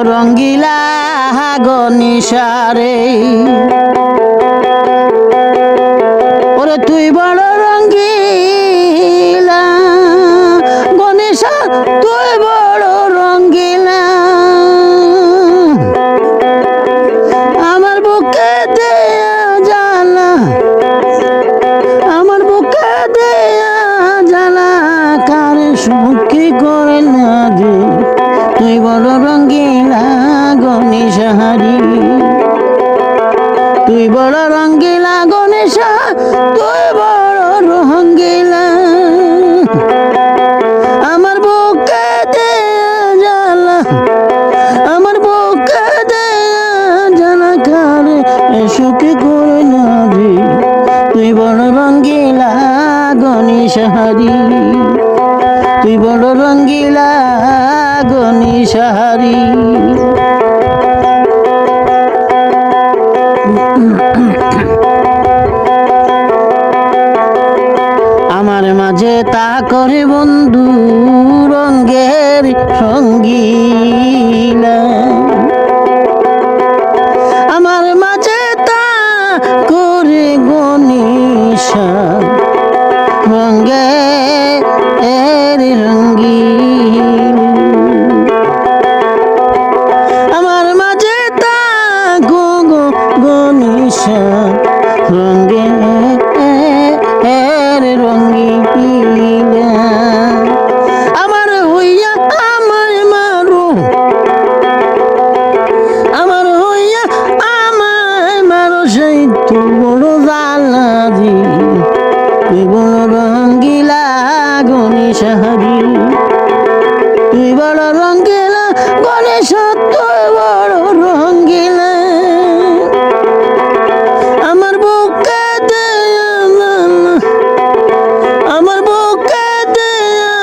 রঙ্গিলা গনিসারে ওরে তুই বড় রঙ্গিলা গনিসা তুই বড় রঙ্গিলা আমার বুকে দেয়া জ্বালা আমার বুকে দেয়া জ্বালা কার সুখী করে না দে তুই বড় রঙ্গিলা গনিসাহারি তুই বড় রঙ্গিলা গনিসা তুই বড় রঙ্গিলা আমার বুকে দেয়া জ্বালা আমার বুকে দেয়া জ্বালা কারে সুখী করে না দে তুই বড় রঙ্গিলা গনিসাহারি তুই বড় রঙ্গিলা গনিসাহারি আমার মাঝে তা করে বন্ধু রঙ্গের সঙ্গীলা আমার মাঝে তা করে গনিসা রঙ্গের রঙ্গীন আমার মাঝে তা গনিসা রঙ্গের রঙ্গীন আমার হইয়া আমায় মারো আমার হইয়া আমায় মারো সেই তো বড় জ্বালা দি তুই বড় রঙ্গিলা গনিসাহারি তুই বড় রঙ্গিলা গনিসা তুই বড় রঙ্গিলা আমার বুকে দেয়া জ্বালা আমার বুকে দেয়া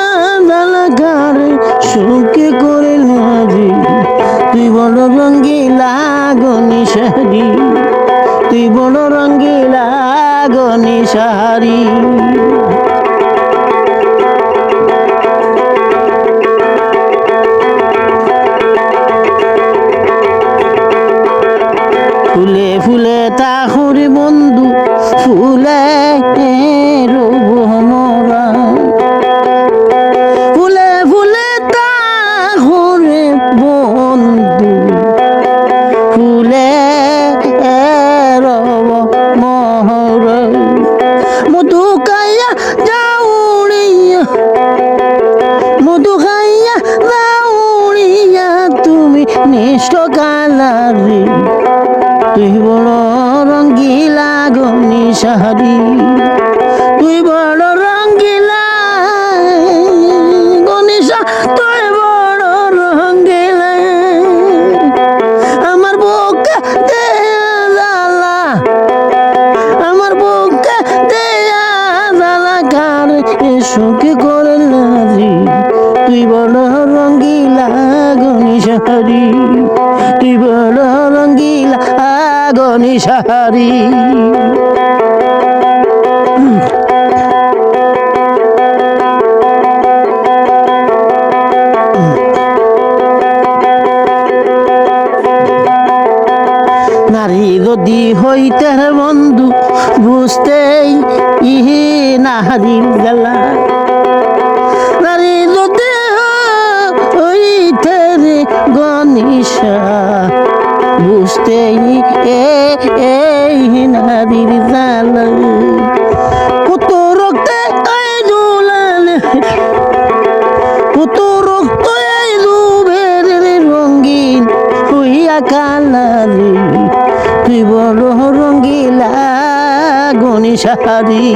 জ্বালা কারে সুখী করে না দে তুই বড় রঙ্গিলা গনিসাহারি তুই বড় রঙ্গিলা গনিসাহারি ফুলে ফুলে তা করে বন্ধু ফুলে রব মরা ফুলে ফুলে তা করে বন্ধু ফুলে রব মহরা মধু খাইয়া যাউড়িয়া মধু খাইয়া যাউড়িয়া তুমি নিষ্ঠ কালারে তুই বড় রঙ্গিলা গনিসাহারি তুই বড় রঙ্গিলা গনিসা তুই বড় রঙ্গিলা আমার বুকে দেয়া জ্বালা আমার বুকে দেয়া জ্বালা কারে সুখী করে না দে তুই বড় রঙ্গিলা গনিসাহারি তুই বড় রঙ্গিলা গনিসাহারি নারী যদি হইতে বন্ধু বুঝতেই ইহি নারীর জ্বালা নারী যদি হইতে রে গনিসা বুঝতেই এই নারীর জ্বালা কত রক্তে এই দুলালে কত রক্ত এই দুবের রঙ্গিন হইয়া কালারে তুই বড় রঙ্গিলা গনিসাহারি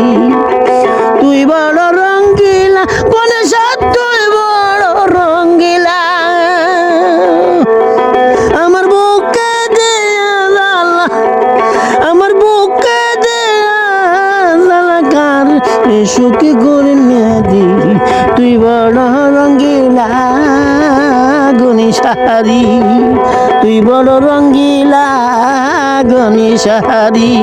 তুই বড় রঙ্গিলা গনিসা তুই বড় রঙ্গিলা আমার বুকে দেয়া জ্বালা আমার বুকে দেয়া জ্বালা কার সুখী করে না দি তুই বড় রঙ্গিলা গনিসাহারি তুই বড় রঙ্গিলা গনিসাহারি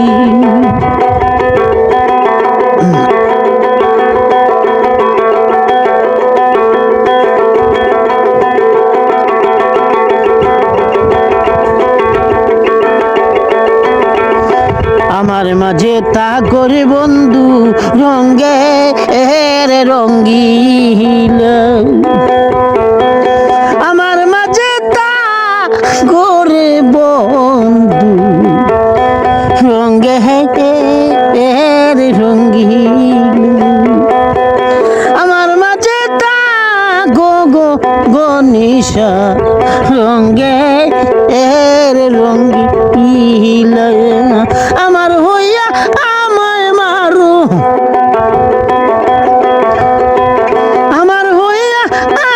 আমার মাঝে তা করে বন্ধু রঙ্গে রে রঙ্গিলা আমার মাঝে তা করে বন্ধু রঙ্গে রে রঙ্গিলা আমার মাঝে তা গনিশা রঙ্গে রে রঙ্গিলা আমার হইয়া আমায় মারো আমার হইয়া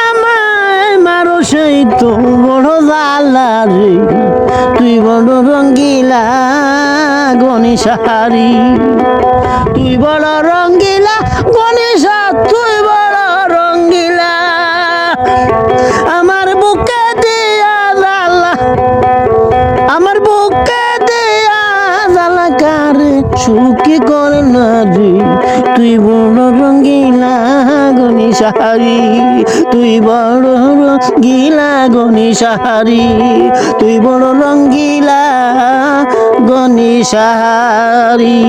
আমায় মারো সেই তো বড় জ্বালা রে তুই বড় রঙ্গিলা গনিশারি তুই বড় রঙ্গিলা গনিশা তুই বড় রঙ্গিলা আমার বুকে দিয়া জ্বালা আমার বুকে দিয়া জ্বালা কারে সুখী করে না রে তুই বড় রঙ্গিলা গনিশারি তুই বড় রঙ্গিলা গনিশারি তুই বড় রঙ্গিলা গনিশারি